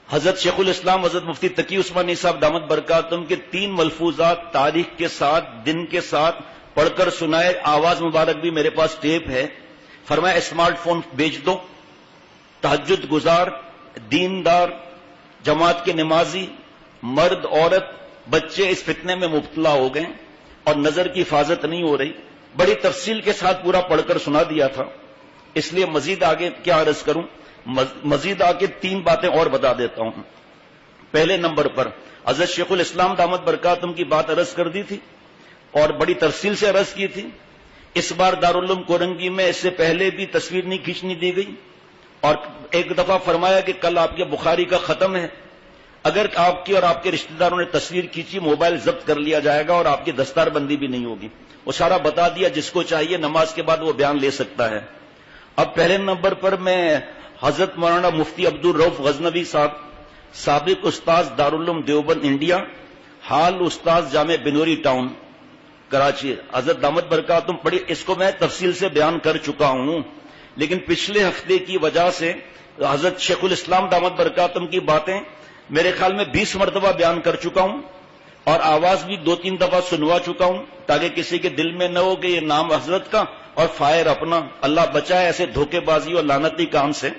حضرت شیخ الاسلام حضرت مفتی تقی عثمانی صاحب دامت برکاتہم کے 3 ملفوظات تاریخ کے ساتھ دن کے ساتھ پڑھ کر سنائے، آواز مبارک بھی میرے پاس ٹیپ ہے. فرمایا اسمارٹ فون بیچ دو، تہجد گزار، دیندار، جماعت کے نمازی، مرد عورت بچے اس فتنے میں مبتلا ہو گئے اور نظر کی حفاظت نہیں ہو رہی. بڑی تفصیل کے ساتھ پورا پڑھ کر سنا دیا تھا، اس لیے مزید آگے کیا عرض کروں، مزید آگے 3 باتیں اور بتا دیتا ہوں. پہلے نمبر پر حضرت شیخ الاسلام دامت برکاتہم کی بات عرض کر دی تھی اور بڑی تفصیل سے عرض کی تھی. اس بار دارالعلوم کورنگی میں اس سے پہلے بھی تصویر نہیں کھینچنی دی گئی اور ایک دفعہ فرمایا کہ کل آپ کے بخاری کا ختم ہے، اگر آپ کی اور آپ کے رشتہ داروں نے تصویر کھینچی موبائل ضبط کر لیا جائے گا اور آپ کی دستار بندی بھی نہیں ہوگی. وہ سارا بتا دیا، جس کو چاہیے نماز کے بعد وہ بیان لے سکتا ہے. اب پہلے نمبر پر میں حضرت مولانا مفتی عبدالرؤف غزنوی صاحب، سابق استاذ دارالعلوم دیوبند انڈیا، حال استاذ جامع بنوری ٹاؤن کراچی، حضرت دامت برکاتہم پڑھی. اس کو میں تفصیل سے بیان کر چکا ہوں، لیکن پچھلے ہفتے کی وجہ سے حضرت شیخ الاسلام دامت برکاتہم کی باتیں میرے خیال میں 20 مرتبہ بیان کر چکا ہوں اور آواز بھی 2-3 دفعہ سنوا چکا ہوں، تاکہ کسی کے دل میں نہ ہو کہ یہ نام حضرت کا اور فائر اپنا. اللہ بچائے ایسے دھوکے بازی اور لعنتی کام سے.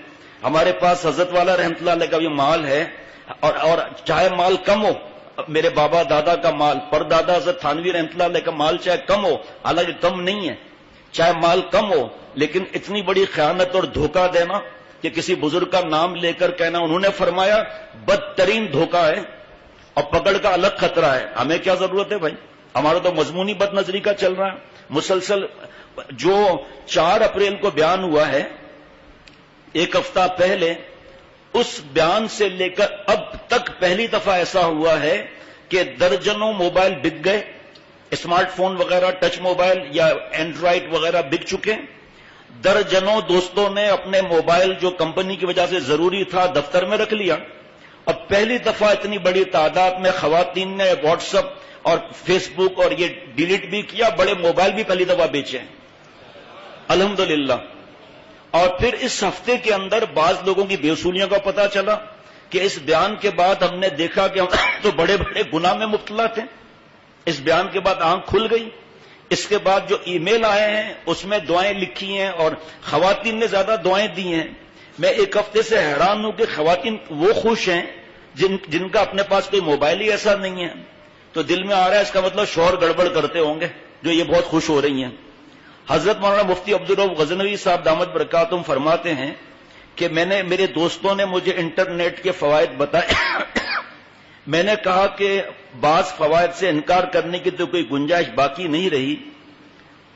ہمارے پاس حضرت والا رحمت اللہ علیہ کا بھی مال ہے اور چاہے مال کم ہو، میرے بابا دادا کا مال، پر دادا حضرت تھانوی رحمت اللہ علیہ کا مال چاہے کم ہو، حالانکہ کم نہیں ہے، چاہے مال کم ہو، لیکن اتنی بڑی خیانت اور دھوکہ دینا کہ کسی بزرگ کا نام لے کر کہنا انہوں نے فرمایا، بدترین دھوکہ ہے اور پکڑ کا الگ خطرہ ہے. ہمیں کیا ضرورت ہے بھائی، ہمارا تو مضمونی بد نظری کا چل رہا ہے مسلسل. جو 4 اپریل کو بیان ہوا ہے، ایک ہفتہ پہلے، اس بیان سے لے کر اب تک پہلی دفعہ ایسا ہوا ہے کہ درجنوں موبائل بک گئے، اسمارٹ فون وغیرہ، ٹچ موبائل یا اینڈرائڈ وغیرہ بک چکے. درجنوں دوستوں نے اپنے موبائل جو کمپنی کی وجہ سے ضروری تھا دفتر میں رکھ لیا. اب پہلی دفعہ اتنی بڑی تعداد میں خواتین نے واٹس ایپ اور فیس بک اور یہ ڈیلیٹ بھی کیا، بڑے موبائل بھی پہلی دفعہ بیچے الحمدللہ. اور پھر اس ہفتے کے اندر بعض لوگوں کی بے اصولیوں کا پتہ چلا کہ اس بیان کے بعد ہم نے دیکھا کہ ہم تو بڑے بڑے گناہ میں مبتلا تھے. اس بیان کے بعد آنکھ کھل گئی. اس کے بعد جو ای میل آئے ہیں اس میں دعائیں لکھی ہیں اور خواتین نے زیادہ دعائیں دی ہیں. میں ایک ہفتے سے حیران ہوں کہ خواتین وہ خوش ہیں جن کا اپنے پاس کوئی موبائل ہی ایسا نہیں ہے. تو دل میں آ رہا ہے اس کا مطلب شوہر گڑبڑ کرتے ہوں گے جو یہ بہت خوش ہو رہی ہیں. حضرت مولانا مفتی عبدالرؤف غزنوی صاحب دامت برکاتہم فرماتے ہیں کہ میرے دوستوں نے مجھے انٹرنیٹ کے فوائد بتائے. میں نے کہا کہ بعض فوائد سے انکار کرنے کی تو کوئی گنجائش باقی نہیں رہی.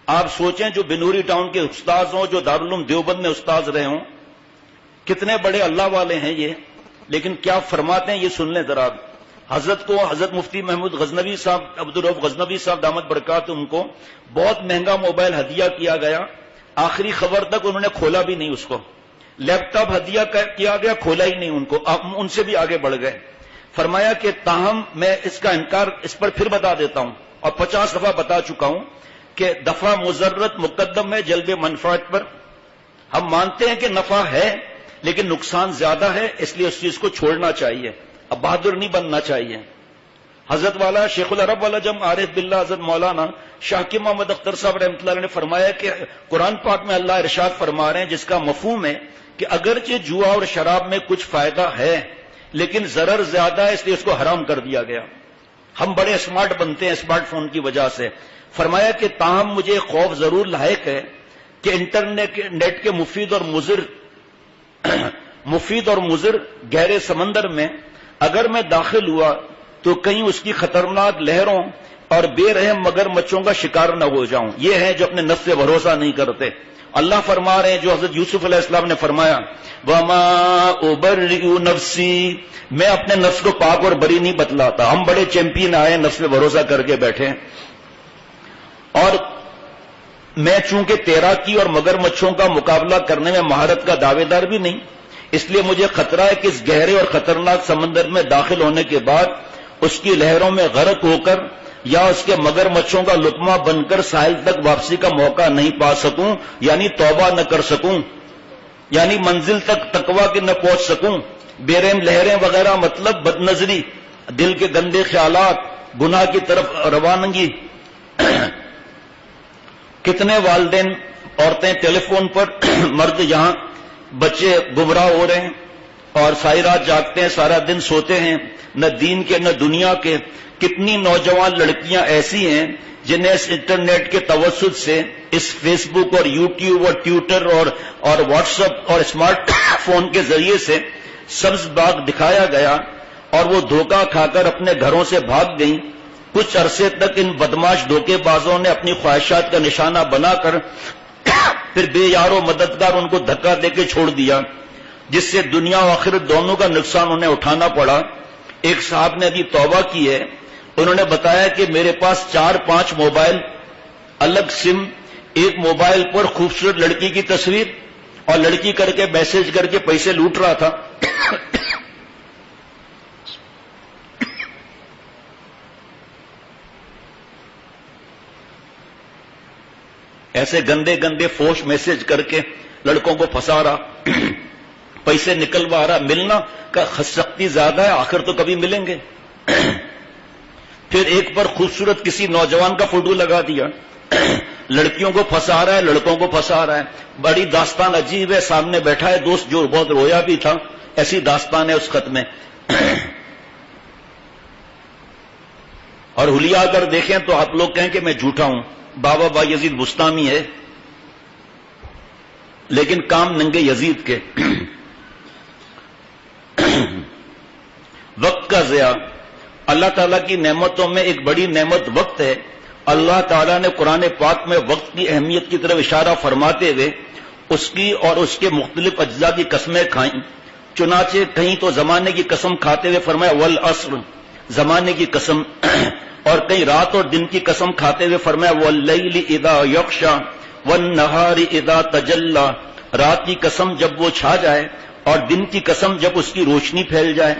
آپ سوچیں جو بنوری ٹاؤن کے استاذ ہوں، جو دارالعلوم دیوبند میں استاذ رہے ہوں، کتنے بڑے اللہ والے ہیں یہ. لیکن کیا فرماتے ہیں یہ سن لیں ذرا. حضرت کو حضرت مفتی محمود غزنوی صاحب عبدالرؤف غزنوی صاحب دامت برکاتہم کو بہت مہنگا موبائل ہدیہ کیا گیا. آخری خبر تک انہوں نے کھولا بھی نہیں اس کو. لیپ ٹاپ ہدیہ کیا گیا، کھولا ہی نہیں ان کو. ان سے بھی آگے بڑھ گئے. فرمایا کہ تاہم میں اس کا انکار اس پر پھر بتا دیتا ہوں اور 50 دفعہ بتا چکا ہوں کہ دفع مضرت مقدم ہے جلب منفعت پر. ہم مانتے ہیں کہ نفع ہے لیکن نقصان زیادہ ہے، اس لیے اس چیز کو چھوڑنا چاہیے. اب بہادر نہیں بننا چاہیے. حضرت والا شیخ العرب والا جم عارف باللہ حضرت مولانا شاہ محمد اختر صاحب رحمۃ اللہ علیہ نے فرمایا کہ قرآن پاک میں اللہ ارشاد فرما رہے ہیں جس کا مفہوم ہے کہ اگرچہ جوا اور شراب میں کچھ فائدہ ہے لیکن ضرر زیادہ ہے، اس لیے اس کو حرام کر دیا گیا. ہم بڑے اسمارٹ بنتے ہیں اسمارٹ فون کی وجہ سے. فرمایا کہ تاہم مجھے خوف ضرور لاحق ہے کہ انٹرنیٹ کے مفید اور مضر گہرے سمندر میں اگر میں داخل ہوا تو کہیں اس کی خطرناک لہروں اور بے رحم مگر مچھوں کا شکار نہ ہو جاؤں. یہ ہے جو اپنے نفس سے بھروسہ نہیں کرتے. اللہ فرما رہے ہیں جو حضرت یوسف علیہ السلام نے فرمایا، وَمَا أُبَرِّئُ نَفْسِي، میں اپنے نفس کو پاک اور بری نہیں بتلاتا. ہم بڑے چیمپئن آئے نفس پہ بھروسہ کر کے بیٹھے، اور میں چونکہ تیراکی اور مگر مچھوں کا مقابلہ کرنے میں مہارت کا دعوے دار بھی نہیں، اس لیے مجھے خطرہ ہے کہ اس گہرے اور خطرناک سمندر میں داخل ہونے کے بعد اس کی لہروں میں غرق ہو کر یا اس کے مگر مچھوں کا لقمہ بن کر ساحل تک واپسی کا موقع نہیں پا سکوں، یعنی توبہ نہ کر سکوں، یعنی منزل تک تقویٰ کے نہ پہنچ سکوں. بیرہم لہریں وغیرہ مطلب بد نظری، دل کے گندے خیالات، گناہ کی طرف روانگی. کتنے والدین عورتیں ٹیلی فون پر، مرد یہاں، بچے گمراہ ہو رہے ہیں اور ساری رات جاگتے ہیں، سارا دن سوتے ہیں، نہ دین کے نہ دنیا کے. کتنی نوجوان لڑکیاں ایسی ہیں جنہیں اس انٹرنیٹ کے توسط سے، اس فیس بک اور یوٹیوب اور ٹویٹر اور واٹس ایپ اور اسمارٹ فون کے ذریعے سے سبز باغ دکھایا گیا اور وہ دھوکہ کھا کر اپنے گھروں سے بھاگ گئیں. کچھ عرصے تک ان بدماش دھوکے بازوں نے اپنی خواہشات کا نشانہ بنا کر پھر بے یار و مددگار ان کو دھکا دے کے چھوڑ دیا، جس سے دنیا و آخرت دونوں کا نقصان انہیں اٹھانا پڑا. ایک صاحب نے ابھی توبہ کی ہے، انہوں نے بتایا کہ میرے پاس 4-5 موبائل، الگ سم، ایک موبائل پر خوبصورت لڑکی کی تصویر اور لڑکی کر کے میسج کر کے پیسے لوٹ رہا تھا. ایسے گندے گندے فوش میسج کر کے لڑکوں کو پھنسا رہا، پیسے نکلوا رہا. ملنا کا سختی زیادہ ہے، آخر تو کبھی ملیں گے. پھر ایک پر خوبصورت کسی نوجوان کا فوٹو لگا دیا، لڑکیوں کو پھنسا رہا ہے، لڑکوں کو پھنسا رہا ہے. بڑی داستان عجیب ہے. سامنے بیٹھا ہے دوست جو بہت رویا بھی تھا، ایسی داستان ہے اس خط میں. اور حلیہ اگر دیکھیں تو آپ لوگ کہیں کہ میں جھوٹا ہوں. بابا بایزید بستامی ہے، لیکن کام ننگے یزید کے. وقت کا ضیاع. اللہ تعالیٰ کی نعمتوں میں ایک بڑی نعمت وقت ہے. اللہ تعالیٰ نے قرآن پاک میں وقت کی اہمیت کی طرف اشارہ فرماتے ہوئے اس کی اور اس کے مختلف اجزاء کی قسمیں کھائیں. چنانچہ کہیں تو زمانے کی قسم کھاتے ہوئے فرمایا والعصر، زمانے کی قسم، اور کہیں رات اور دن کی قسم کھاتے ہوئے فرمایا واللیل اذا یغشی والنہار اذا تجلی، رات کی قسم جب وہ چھا جائے اور دن کی قسم جب اس کی روشنی پھیل جائے.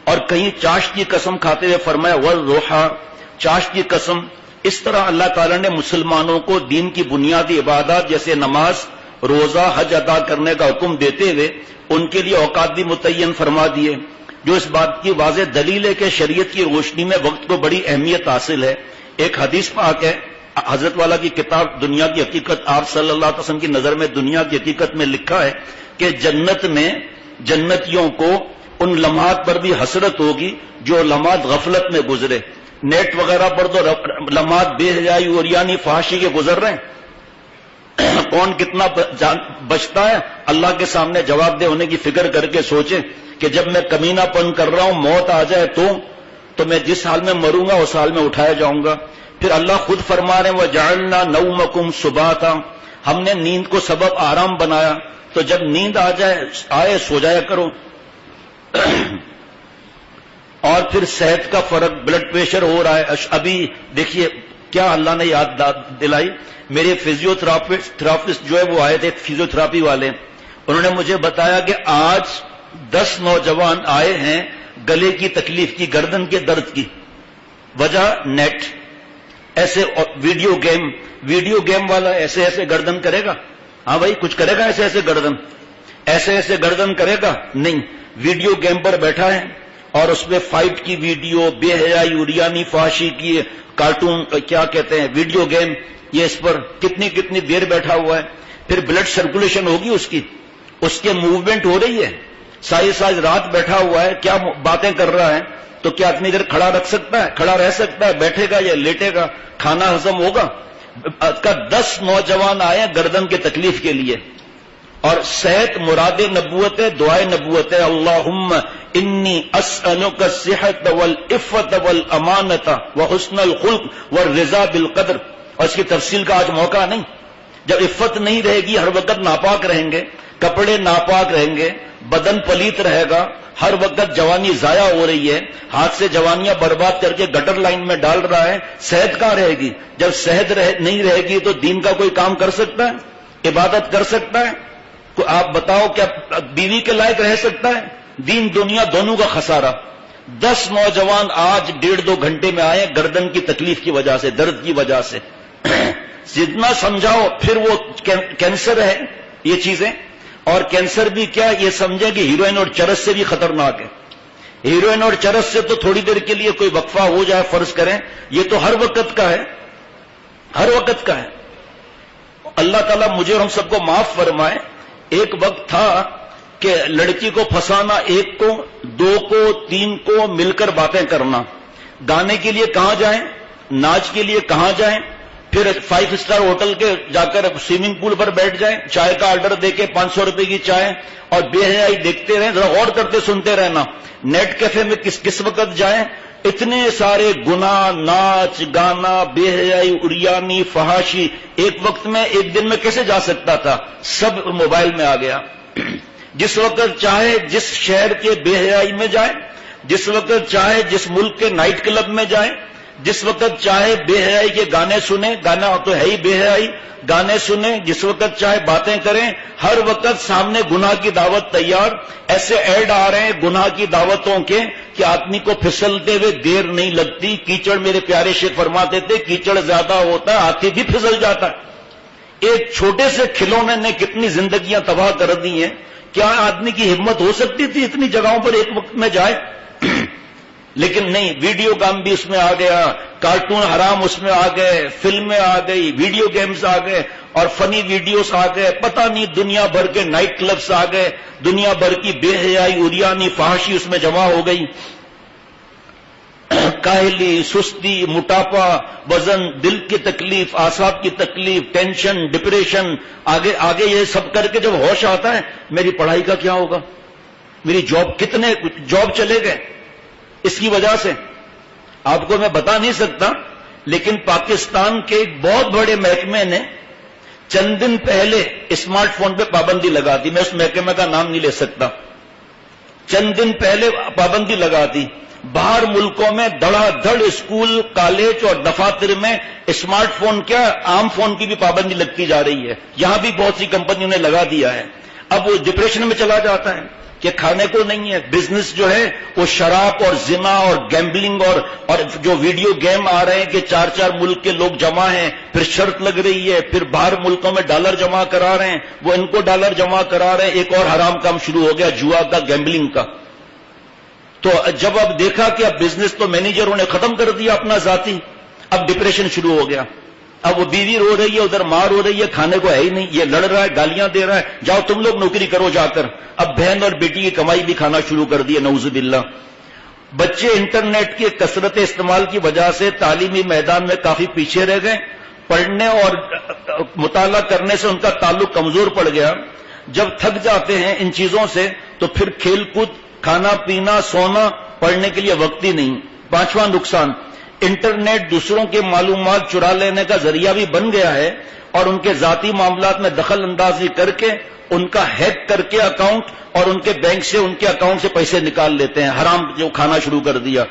اور کہیں چاشت کی قسم کھاتے ہوئے فرمایا والضحی، چاشت کی قسم. اس طرح اللہ تعالیٰ نے مسلمانوں کو دین کی بنیادی عبادات جیسے نماز، روزہ، حج ادا کرنے کا حکم دیتے ہوئے ان کے لیے اوقات بھی متعین فرما دیے، جو اس بات کی واضح دلیل ہے کہ شریعت کی روشنی میں وقت کو بڑی اہمیت حاصل ہے. ایک حدیث پاک ہے، حضرت والا کی کتاب دنیا کی حقیقت، آپ صلی اللہ علیہ وسلم کی نظر میں دنیا کی حقیقت میں لکھا ہے کہ جنت میں جنتیوں کو ان لمحات پر بھی حسرت ہوگی جو لمحات غفلت میں گزرے. نیٹ وغیرہ پر تو لمحات بے حیائی اور یعنی فحاشی کے گزر رہے ہیں. کون کتنا بچتا ہے اللہ کے سامنے جواب دہ ہونے کی فکر کر کے سوچے کہ جب میں کمینہ پن کر رہا ہوں، موت آ جائے تو میں جس حال میں مروں گا اس حال میں اٹھایا جاؤں گا. پھر اللہ خود فرما رہے ہیں وَجَعَلْنَا نَوْمَكُمْ سُبَاتًا، ہم نے نیند کو سبب آرام بنایا، تو جب نیند آئے سو جایا کرو. اور پھر صحت کا فرق، بلڈ پریشر ہو رہا ہے. ابھی دیکھیے کیا اللہ نے یاد دلائی. میرے فزیو تھراپسٹ جو ہے وہ آئے تھے، فزیو تھراپی والے، انہوں نے مجھے بتایا کہ آج 10 نوجوان آئے ہیں گلے کی تکلیف کی، گردن کے درد کی. وجہ نیٹ. ایسے ویڈیو گیم والا ایسے ایسے گردن کرے گا؟ ہاں بھائی کچھ کرے گا ایسے ایسے گردن کرے گا؟ نہیں. ویڈیو گیم پر بیٹھا ہے اور اس میں فائٹ کی ویڈیو، بے حیائی اریانی فحاشی کی کارٹون کیا کہتے ہیں ویڈیو گیم، یہ اس پر کتنی دیر بیٹھا ہوا ہے. پھر بلڈ سرکولیشن ہوگی اس کے موومنٹ ہو رہی ہے. ساری رات بیٹھا ہوا ہے، کیا باتیں کر رہا ہے، تو کیا اتنی دیر کھڑا رہ سکتا ہے، بیٹھے گا یا لیٹے گا، کھانا ہضم ہوگا؟ 10 نوجوان آئے گردن کے تکلیف کے لیے. اور صحت مراد نبوت ہے، دعائے نبوت ہے. اللہم انی اسألک الصحت والعفت والامانت وحسن الخلق والرضا بالقدر. اور اس کی تفصیل کا آج موقع نہیں. جب عفت نہیں رہے گی، ہر وقت ناپاک رہیں گے، کپڑے ناپاک رہیں گے، بدن پلیت رہے گا، ہر وقت جوانی ضائع ہو رہی ہے، ہاتھ سے جوانیاں برباد کر کے گٹر لائن میں ڈال رہا ہے، صحت کہاں رہے گی؟ جب صحت نہیں رہے گی تو دین کا کوئی کام کر سکتا ہے؟ عبادت کر سکتا ہے؟ آپ بتاؤ کیا بیوی کے لائق رہ سکتا ہے؟ دین دنیا دونوں کا خسارہ. 10 نوجوان آج 1.5-2 گھنٹے میں آئے گردن کی تکلیف کی وجہ سے، درد کی وجہ سے. جتنا سمجھاؤ پھر وہ کینسر ہے یہ چیزیں. اور کینسر بھی کیا یہ سمجھیں کہ ہیروئن اور چرس سے بھی خطرناک ہے. ہیروئن اور چرس سے تو تھوڑی دیر کے لیے کوئی وقفہ ہو جائے فرض کریں, یہ تو ہر وقت کا ہے, ہر وقت کا ہے. اللہ تعالیٰ مجھے اور ہم سب کو معاف فرمائے. ایک وقت تھا کہ لڑکی کو پھنسانا, ایک کو, دو کو, تین کو مل کر باتیں کرنا. گانے کے لیے کہاں جائیں, ناچ کے لیے کہاں جائیں, پھر 5 اسٹار ہوٹل کے جا کر سوئمنگ پول پر بیٹھ جائیں, چائے کا آرڈر دے کے 500 روپے کی چائے, اور بے حیائی دیکھتے رہیں. ذرا غور کرتے سنتے رہنا. نیٹ کیفے میں کس وقت جائیں, اتنے سارے گناہ, ناچ گانا, بے حیائی, اریانی, فحاشی, ایک وقت میں ایک دن میں کیسے جا سکتا تھا؟ سب موبائل میں آ گیا. جس وقت چاہے جس شہر کے بے حیائی میں جائیں, جس وقت چاہے جس ملک کے نائٹ کلب میں جائیں, جس وقت چاہے بے حیائی کے گانے سنیں, گانا تو ہے ہی بے حیائی, گانے سنیں, جس وقت چاہے باتیں کریں. ہر وقت سامنے گناہ کی دعوت تیار. ایسے ایڈ آ رہے ہیں گناہ کی دعوتوں کے کہ آدمی کو پھسلتے ہوئے دیر نہیں لگتی. کیچڑ, میرے پیارے شیخ فرماتے تھے, کیچڑ زیادہ ہوتا ہے ہاتھی بھی پھسل جاتا ہے. ایک چھوٹے سے کھلونے نے کتنی زندگیاں تباہ کر دی ہیں. کیا آدمی کی ہمت ہو سکتی تھی اتنی جگہوں پر ایک وقت میں جائے؟ لیکن نہیں, ویڈیو گیم بھی اس میں آ گیا, کارٹون حرام اس میں آ گئے, فلمیں آ گئی, ویڈیو گیمز آ گئے, اور فنی ویڈیوز آ گئے, پتہ نہیں دنیا بھر کے نائٹ کلبز آ گئے, دنیا بھر کی بے حیائی, اریانی, فحاشی اس میں جمع ہو گئی. کاہلی, سستی, موٹاپا, وزن, دل کی تکلیف, اعصاب کی تکلیف, ٹینشن, ڈپریشن, آگے آگے یہ سب کر کے جب ہوش آتا ہے, میری پڑھائی کا کیا ہوگا, میری جاب, کتنے جاب چلے گئے. اس کی وجہ سے آپ کو میں بتا نہیں سکتا, لیکن پاکستان کے ایک بہت بڑے محکمے نے چند دن پہلے اسمارٹ فون پہ پابندی لگا دی. میں اس محکمے کا نام نہیں لے سکتا. چند دن پہلے پابندی لگا دی. باہر ملکوں میں دھڑا دھڑ اسکول, کالج اور دفاتر میں اسمارٹ فون کیا عام فون کی بھی پابندی لگتی جا رہی ہے. یہاں بھی بہت سی کمپنیوں نے لگا دیا ہے. اب وہ ڈپریشن میں چلا جاتا ہے کہ کھانے کو نہیں ہے. بزنس جو ہے وہ شراب اور زنا اور گیمبلنگ اور جو ویڈیو گیم آ رہے ہیں کہ 4 ملک کے لوگ جمع ہیں, پھر شرط لگ رہی ہے, پھر باہر ملکوں میں ڈالر جمع کرا رہے ہیں, وہ ان کو ڈالر جمع کرا رہے ہیں. ایک اور حرام کام شروع ہو گیا, جوا کا, گیمبلنگ کا. تو جب اب دیکھا کہ اب بزنس تو مینیجروں نے ختم کر دیا اپنا ذاتی, اب ڈپریشن شروع ہو گیا. اب وہ بیوی رو رہی ہے, ادھر ماں رو رہی ہے, کھانے کو ہے ہی نہیں, یہ لڑ رہا ہے, گالیاں دے رہا ہے, جاؤ تم لوگ نوکری کرو جا کر. اب بہن اور بیٹی کی کمائی بھی کھانا شروع کر دی ہے, نعوذ باللہ. بچے انٹرنیٹ کے کثرت استعمال کی وجہ سے تعلیمی میدان میں کافی پیچھے رہ گئے. پڑھنے اور مطالعہ کرنے سے ان کا تعلق کمزور پڑ گیا. جب تھک جاتے ہیں ان چیزوں سے تو پھر کھیل کود, کھانا پینا, سونا, پڑھنے کے لیے وقت ہی نہیں. 5واں نقصان, انٹرنیٹ دوسروں کے معلومات چرا لینے کا ذریعہ بھی بن گیا ہے, اور ان کے ذاتی معاملات میں دخل اندازی کر کے, ان کا ہیک کر کے اکاؤنٹ, اور ان کے بینک سے, ان کے اکاؤنٹ سے پیسے نکال لیتے ہیں. حرام جو کھانا شروع کر دیا.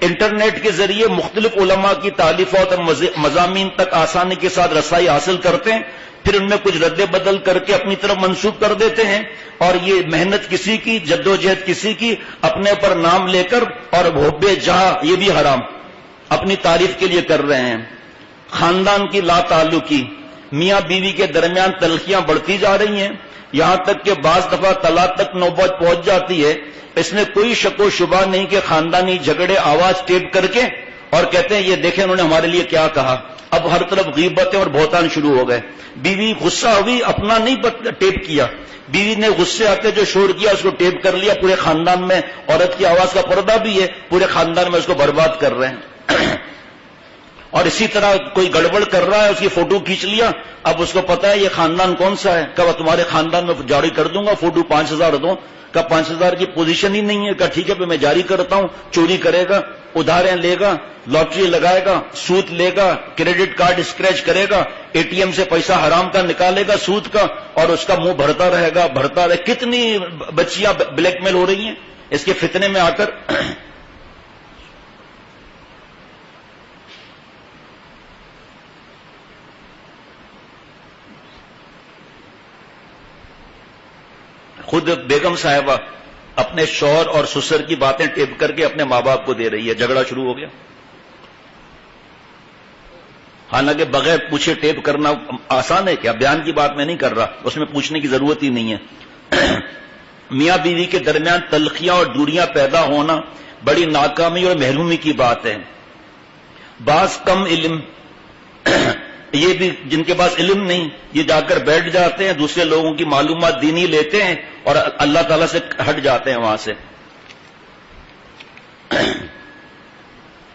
انٹرنیٹ کے ذریعے مختلف علماء کی تالیفات اور مضامین تک آسانی کے ساتھ رسائی حاصل کرتے ہیں, پھر ان میں کچھ رد بدل کر کے اپنی طرف منسوخ کر دیتے ہیں, اور یہ محنت کسی کی, جدوجہد کسی کی, اپنے پر نام لے کر, اور حب جہاں یہ بھی حرام اپنی تعریف کے لیے کر رہے ہیں. خاندان کی لا تعلقی, میاں بیوی کے درمیان تلخیاں بڑھتی جا رہی ہیں, یہاں تک کہ بعض دفعہ طلاق تک نوبت پہنچ جاتی ہے. اس میں کوئی شک و شبہ نہیں کہ خاندانی جھگڑے آواز ٹیپ کر کے اور کہتے ہیں یہ دیکھیں انہوں نے ہمارے لیے کیا کہا. اب ہر طرف غیبتیں اور بہتان شروع ہو گئے. بیوی غصہ ہوئی, اپنا نہیں ٹیپ کیا, بیوی نے غصے آتے جو شور کیا اس کو ٹیپ کر لیا. پورے خاندان میں عورت کی آواز کا پردہ بھی ہے, پورے خاندان میں اس کو برباد کر رہے ہیں. اور اسی طرح کوئی گڑبڑ کر رہا ہے, اس کی فوٹو کھینچ لیا. اب اس کو پتا ہے یہ خاندان کون سا ہے, کہا تمہارے خاندان میں جاری کر دوں گا فوٹو, 5000 دو. کہا 5000 کی پوزیشن ہی نہیں ہے. کہا ٹھیک ہے پھر میں جاری کرتا ہوں. چوری کرے گا, ادھاریں لے گا, لاٹری لگائے گا, سود لے گا, کریڈٹ کارڈ اسکریچ کرے گا, اے ٹی ایم سے پیسہ حرام کا نکالے گا, سود کا, اور اس کا منہ بھرتا رہے گا, بھرتا رہے. کتنی بچیاں بلیک میل ہو رہی ہیں اس کے فتنے میں آ کر. خود بیگم صاحبہ اپنے شوہر اور سسر کی باتیں ٹیپ کر کے اپنے ماں باپ کو دے رہی ہے. جھگڑا شروع ہو گیا. حالانکہ بغیر پوچھے ٹیپ کرنا آسان ہے کیا؟ بیان کی بات میں نہیں کر رہا، اس میں پوچھنے کی ضرورت ہی نہیں ہے۔ میاں بیوی کے درمیان تلخیاں اور دوریاں پیدا ہونا بڑی ناکامی اور محرومی کی بات ہے۔ بعض کم علم یہ بھی جن کے پاس علم نہیں، یہ جا کر بیٹھ جاتے ہیں، دوسرے لوگوں کی معلومات دینی لیتے ہیں اور اللہ تعالیٰ سے ہٹ جاتے ہیں وہاں سے۔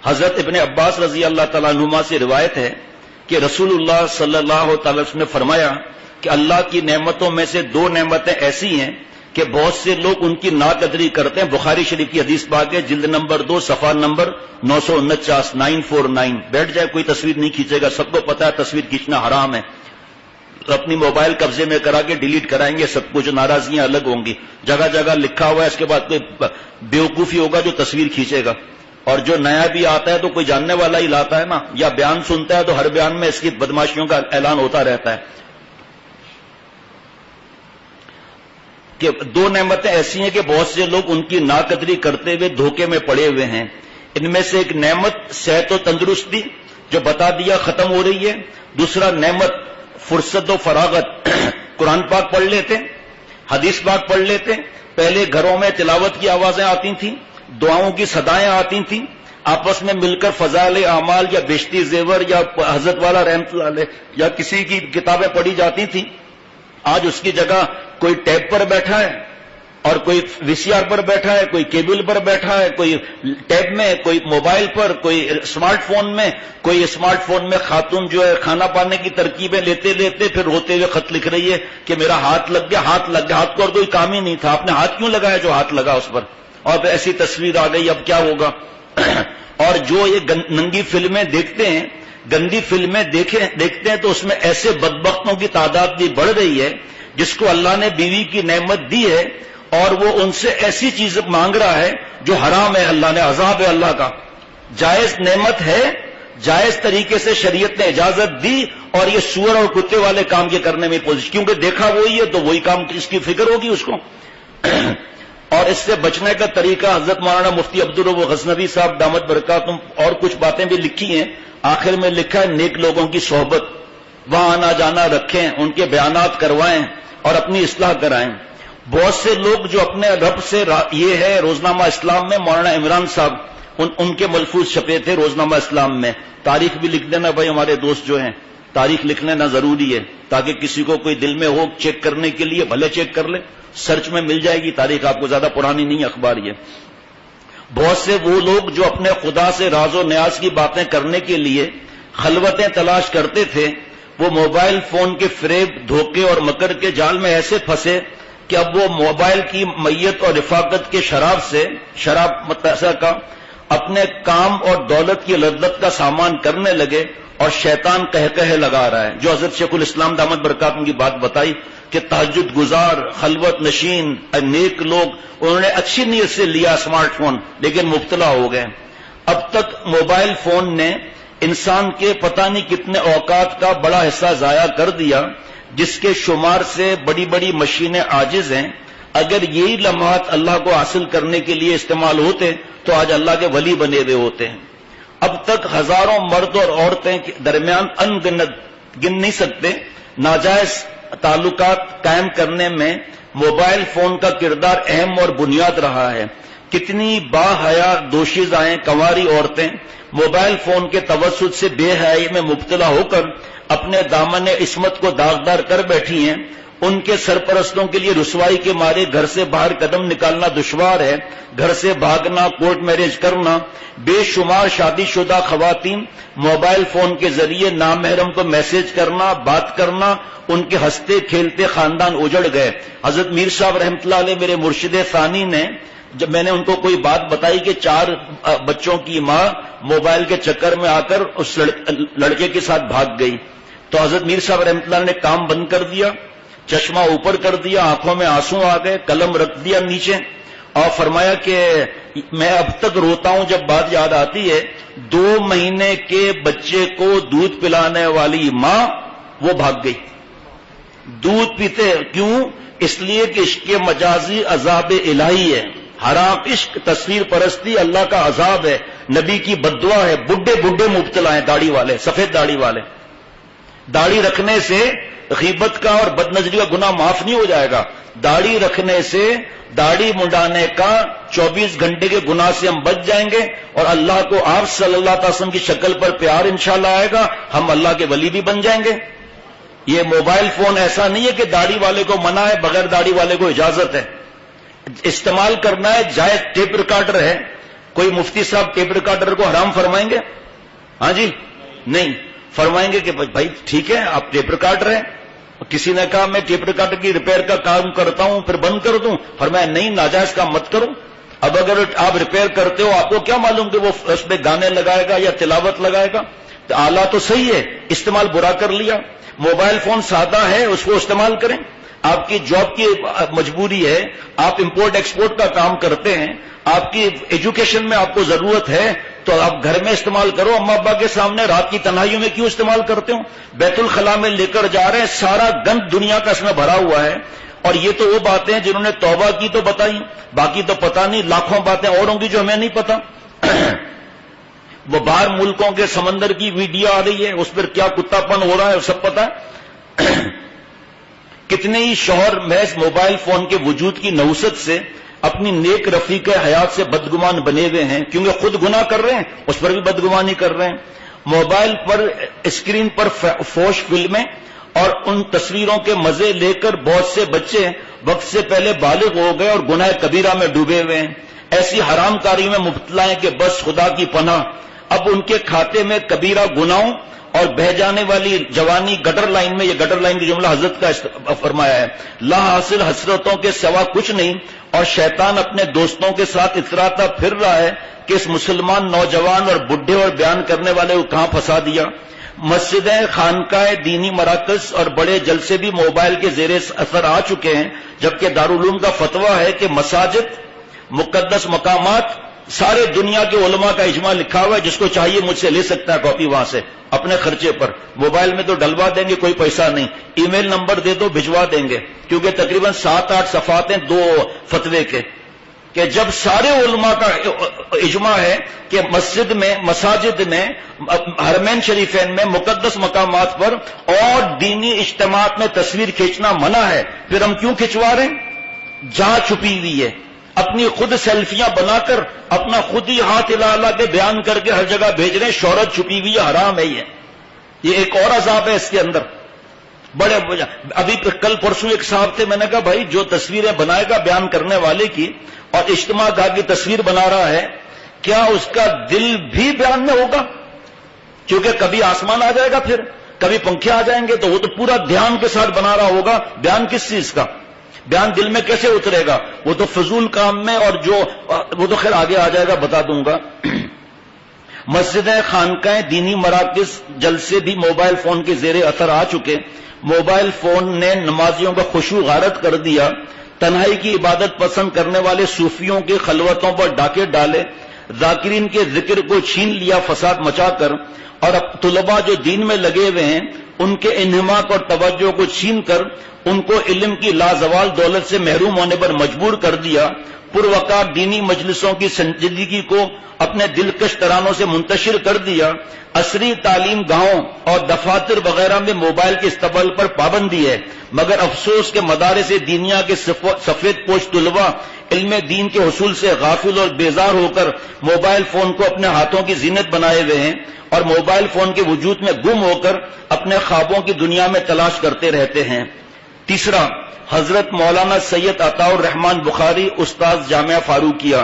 حضرت ابن عباس رضی اللہ تعالیٰ عنہما سے روایت ہے کہ رسول اللہ صلی اللہ تعالی وسلم نے فرمایا کہ اللہ کی نعمتوں میں سے دو نعمتیں ایسی ہیں کہ بہت سے لوگ ان کی ناقدری کرتے ہیں۔ بخاری شریف کی حدیث پاک ہے، جلد نمبر 2 صفحہ نمبر 949 949۔ بیٹھ جائے، کوئی تصویر نہیں کھینچے گا، سب کو پتا ہے تصویر کھینچنا حرام ہے۔ اپنی موبائل قبضے میں کرا کے ڈیلیٹ کرائیں گے سب کچھ، ناراضیاں الگ ہوں گی۔ جگہ جگہ لکھا ہوا ہے، اس کے بعد کوئی بیوقوفی ہوگا جو تصویر کھینچے گا، اور جو نیا بھی آتا ہے تو کوئی جاننے والا ہی لاتا ہے نا، یا بیان سنتا ہے تو ہر بیان میں اس کی بدماشیوں کا اعلان ہوتا رہتا ہے۔ کہ دو نعمتیں ایسی ہیں کہ بہت سے لوگ ان کی ناقدری کرتے ہوئے دھوکے میں پڑے ہوئے ہیں۔ ان میں سے ایک نعمت صحت و تندرستی جو بتا دیا ختم ہو رہی ہے، دوسرا نعمت فرصت و فراغت۔ قرآن پاک پڑھ لیتے، حدیث پاک پڑھ لیتے، پہلے گھروں میں تلاوت کی آوازیں آتی تھیں، دعاؤں کی صدائیں آتی تھیں، آپس میں مل کر فضائل اعمال یا بیشتی زیور یا حضرت والا رحمت اللہ علیہ یا کسی کی کتابیں پڑھی جاتی تھیں۔ آج اس کی جگہ کوئی ٹیب پر بیٹھا ہے اور کوئی وی سی آر پر بیٹھا ہے، کوئی کیبل پر بیٹھا ہے، کوئی ٹیب میں، کوئی موبائل پر، کوئی اسمارٹ فون میں، کوئی اسمارٹ فون میں خاتون جو ہے کھانا پانے کی ترکیبیں لیتے لیتے پھر روتے ہوئے خط لکھ رہی ہے کہ میرا ہاتھ لگ گیا، ہاتھ لگ گیا۔ ہاتھ کو اور کوئی کام ہی نہیں تھا، آپ نے ہاتھ کیوں لگایا جو ہاتھ لگا اس پر؟ اور پھر ایسی تصویر آ گئی، اب کیا ہوگا؟ اور جو یہ ننگی فلمیں دیکھتے ہیں، گندی فلمیں دیکھتے ہیں تو اس میں ایسے بدبختوں کی تعداد بھی بڑھ رہی ہے جس کو اللہ نے بیوی کی نعمت دی ہے اور وہ ان سے ایسی چیز مانگ رہا ہے جو حرام ہے، اللہ نے عذاب ہے اللہ کا۔ جائز نعمت ہے، جائز طریقے سے شریعت نے اجازت دی، اور یہ سور اور کتے والے کام کے کرنے میں پوزیشن، کیونکہ دیکھا وہی ہے تو وہی کام اس کی فکر ہوگی اس کو۔ اور اس سے بچنے کا طریقہ حضرت مولانا مفتی عبدالرب غزنوی صاحب دامت برکاتہم اور کچھ باتیں بھی لکھی ہیں، آخر میں لکھا ہے نیک لوگوں کی صحبت، وہاں آنا جانا رکھیں، ان کے بیانات کروائیں اور اپنی اصلاح کرائیں۔ بہت سے لوگ جو اپنے رب سے یہ ہے روزنامہ اسلام میں مولانا عمران صاحب ان کے ملفوظ چھپے تھے روزنامہ اسلام میں، تاریخ بھی لکھ دینا بھائی، ہمارے دوست جو ہیں تاریخ لکھ لینا ضروری ہے تاکہ کسی کو کوئی دل میں ہو چیک کرنے کے لیے بھلے چیک کر لے، سرچ میں مل جائے گی تاریخ، آپ کو زیادہ پرانی نہیں اخبار یہ۔ بہت سے وہ لوگ جو اپنے خدا سے راز و نیاز کی باتیں کرنے کے لیے خلوتیں تلاش کرتے تھے، وہ موبائل فون کے فریب، دھوکے اور مکر کے جال میں ایسے پھنسے کہ اب وہ موبائل کی میت اور رفاقت کے شراب متاثر کا اپنے کام اور دولت کی لذت کا سامان کرنے لگے، اور شیطان کہہ لگا رہا ہے جو حضرت شیخ الاسلام دامت برکاتہم کی بات بتائی کہ تہجد گزار، خلوت نشین نیک لوگ، انہوں نے اچھی نیت سے لیا اسمارٹ فون لیکن مبتلا ہو گئے۔ اب تک موبائل فون نے انسان کے پتہ نہیں کتنے اوقات کا بڑا حصہ ضائع کر دیا، جس کے شمار سے بڑی بڑی مشینیں عاجز ہیں۔ اگر یہی لمحات اللہ کو حاصل کرنے کے لیے استعمال ہوتے تو آج اللہ کے ولی بنے ہوئے ہوتے ہیں۔ اب تک ہزاروں مرد اور عورتیں کے درمیان گن نہیں سکتے ناجائز تعلقات قائم کرنے میں موبائل فون کا کردار اہم اور بنیاد رہا ہے۔ کتنی با حیا دوشیزائیں کنواری عورتیں موبائل فون کے توسط سے بے حیائی میں مبتلا ہو کر اپنے دامن عصمت کو داغدار کر بیٹھی ہیں۔ ان کے سرپرستوں کے لیے رسوائی کے مارے گھر سے باہر قدم نکالنا دشوار ہے، گھر سے بھاگنا، کورٹ میرج کرنا۔ بے شمار شادی شدہ خواتین موبائل فون کے ذریعے نامحرم کو میسج کرنا، بات کرنا، ان کے ہنستے کھیلتے خاندان اجڑ گئے۔ حضرت میر صاحب رحمۃ اللہ علیہ میرے مرشد ثانی نے، جب میں نے ان کو کوئی بات بتائی کہ 4 بچوں کی ماں موبائل کے چکر میں آ کر اس لڑکے کے ساتھ بھاگ گئی، تو حضرت میر صاحب رحمۃ اللہ نے کام بند کر دیا، چشمہ اوپر کر دیا، آنکھوں میں آنسو آ گئے، قلم رکھ دیا نیچے، اور فرمایا کہ میں اب تک روتا ہوں جب بات یاد آتی ہے 2 مہینے کے بچے کو دودھ پلانے والی ماں وہ بھاگ گئی۔ دودھ پیتے کیوں؟ اس لیے کہ عشق مجازی عذاب الہی ہے، حرام عشق تصویر پرستی اللہ کا عذاب ہے۔ نبی کی بددعا ہے. بڈھے بڈھے مبتلا ہیں داڑھی والے, سفید داڑھی والے. داڑھی رکھنے سے غیبت کا اور بدنظری کا گناہ معاف نہیں ہو جائے گا. داڑھی رکھنے سے, داڑھی منڈانے کا 24 گھنٹے کے گناہ سے ہم بچ جائیں گے, اور اللہ کو آپ صلی اللہ علیہ وسلم کی شکل پر پیار انشاءاللہ آئے گا, ہم اللہ کے ولی بھی بن جائیں گے. یہ موبائل فون ایسا نہیں ہے کہ داڑھی والے کو منع ہے, بغیر داڑھی والے کو اجازت ہے. استعمال کرنا ہے جائز. ٹیپ ریکارڈر ہے, کوئی مفتی صاحب ٹیپ ریکارڈر کو حرام فرمائیں گے؟ ہاں جی, نہیں فرمائیں گے کہ بھائی ٹھیک ہے آپ ٹیپ ریکارڈر ہیں. کسی نے کہا میں ٹیپ ریکارڈر کی ریپیئر کا کام کرتا ہوں پھر بند کر دوں, فرمایا نہیں, ناجائز کام مت کرو. اب اگر آپ ریپیئر کرتے ہو, آپ کو کیا معلوم کہ وہ اس میں گانے لگائے گا یا تلاوت لگائے گا؟ تو آلہ تو صحیح ہے, استعمال برا کر لیا. موبائل فون سادہ ہے, اس کو استعمال کریں. آپ کی جاب کی مجبوری ہے, آپ امپورٹ ایکسپورٹ کا کام کرتے ہیں, آپ کی ایجوکیشن میں آپ کو ضرورت ہے, تو آپ گھر میں استعمال کرو. اما ابا کے سامنے رات کی تنہائیوں میں کیوں استعمال کرتے ہو؟ بیت الخلاء میں لے کر جا رہے ہیں, سارا گند دنیا کا اس میں بھرا ہوا ہے. اور یہ تو وہ باتیں جنہوں نے توبہ کی تو بتائی, باقی تو پتہ نہیں. لاکھوں باتیں اور ہوں گی جو ہمیں نہیں پتا. وہ باہر ملکوں کے سمندر کی ویڈیو آ رہی ہے, اس پر کیا کتا پن ہو رہا ہے سب پتا ہے. کتنے ہی شوہر محض موبائل فون کے وجود کی نحوست سے اپنی نیک رفیق حیات سے بدگمان بنے ہوئے ہیں, کیونکہ خود گناہ کر رہے ہیں, اس پر بھی بدگمانی کر رہے ہیں. موبائل پر اسکرین پر فوش فلمیں اور ان تصویروں کے مزے لے کر بہت سے بچے وقت سے پہلے بالغ ہو گئے اور گناہ کبیرہ میں ڈوبے ہوئے ہیں. ایسی حرام کاری میں مبتلا ہیں کہ بس خدا کی پناہ. اب ان کے کھاتے میں کبیرہ گناہوں اور بہ جانے والی جوانی گٹر لائن میں, یہ گٹر لائن کی جملہ حضرت کا فرمایا ہے, لا حاصل حسرتوں کے سوا کچھ نہیں. اور شیطان اپنے دوستوں کے ساتھ اتراتا پھر رہا ہے کہ اس مسلمان نوجوان اور بڈھے اور بیان کرنے والے کو کہاں پھنسا دیا. مسجدیں, خانقاہ, دینی مراکز اور بڑے جلسے بھی موبائل کے زیر اثر آ چکے ہیں, جبکہ دارالعلوم کا فتویٰ ہے کہ مساجد, مقدس مقامات, سارے دنیا کے علماء کا اجماع لکھا ہوا ہے, جس کو چاہیے مجھ سے لے سکتا ہے کاپی وہاں سے اپنے خرچے پر. موبائل میں تو ڈلوا دیں گے, کوئی پیسہ نہیں. ای میل نمبر دے دو, بھجوا دیں گے, کیونکہ تقریباً 7-8 صفحات ہیں 2 فتوے کے, کہ جب سارے علماء کا اجماع ہے کہ مسجد میں, مساجد میں, حرمین شریفین میں, مقدس مقامات پر اور دینی اجتماعات میں تصویر کھینچنا منع ہے, پھر ہم کیوں کھنچوا رہے ہیں؟ جہاں چھپی ہوئی ہے. اپنی خود سیلفیاں بنا کر اپنا خود ہی ہاتھ ہلا کے بیان کر کے ہر جگہ بھیج رہے ہیں. شہرت چھپی ہوئی ہے, حرام ہے. یہ ایک اور عذاب ہے اس کے اندر. بڑے ابھی کل پرسوں ایک صاحب تھے, میں نے کہا بھائی جو تصویریں بنائے گا بیان کرنے والے کی اور اجتماع گاہ کی تصویر بنا رہا ہے, کیا اس کا دل بھی بیان میں ہوگا؟ کیونکہ کبھی آسمان آ جائے گا, پھر کبھی پنکھے آ جائیں گے, تو وہ تو پورا دھیان کے ساتھ بنا رہا ہوگا. بیان کس چیز کا؟ بیان دل میں کیسے اترے گا؟ وہ تو فضول کام میں, اور جو وہ تو خیر آگے آ جائے گا, بتا دوں گا. مسجدیں, خانقاہیں, دینی مراکز, جلسے بھی موبائل فون کے زیر اثر آ چکے. موبائل فون نے نمازیوں کا خشوع غارت کر دیا. تنہائی کی عبادت پسند کرنے والے صوفیوں کی خلوتوں پر ڈاکے ڈالے. ذاکرین کے ذکر کو چھین لیا فساد مچا کر, اور اب طلباء جو دین میں لگے ہوئے ہیں ان کے انہماک اور توجہ کو چھین کر ان کو علم کی لازوال دولت سے محروم ہونے پر مجبور کر دیا. پروقار دینی مجلسوں کی سنجیدگی کو اپنے دلکش ترانوں سے منتشر کر دیا. عصری تعلیم گاہوں اور دفاتر وغیرہ میں موبائل کے استعمال پر پابندی ہے, مگر افسوس کے مدارس دینیا کے سفید پوش طلباء علم دین کے حصول سے غافل اور بیزار ہو کر موبائل فون کو اپنے ہاتھوں کی زینت بنائے ہوئے ہیں, اور موبائل فون کے وجود میں گم ہو کر اپنے خوابوں کی دنیا میں تلاش کرتے رہتے ہیں. تیسرا, حضرت مولانا سید عطاء الرحمان بخاری, استاد جامعہ فاروقیہ.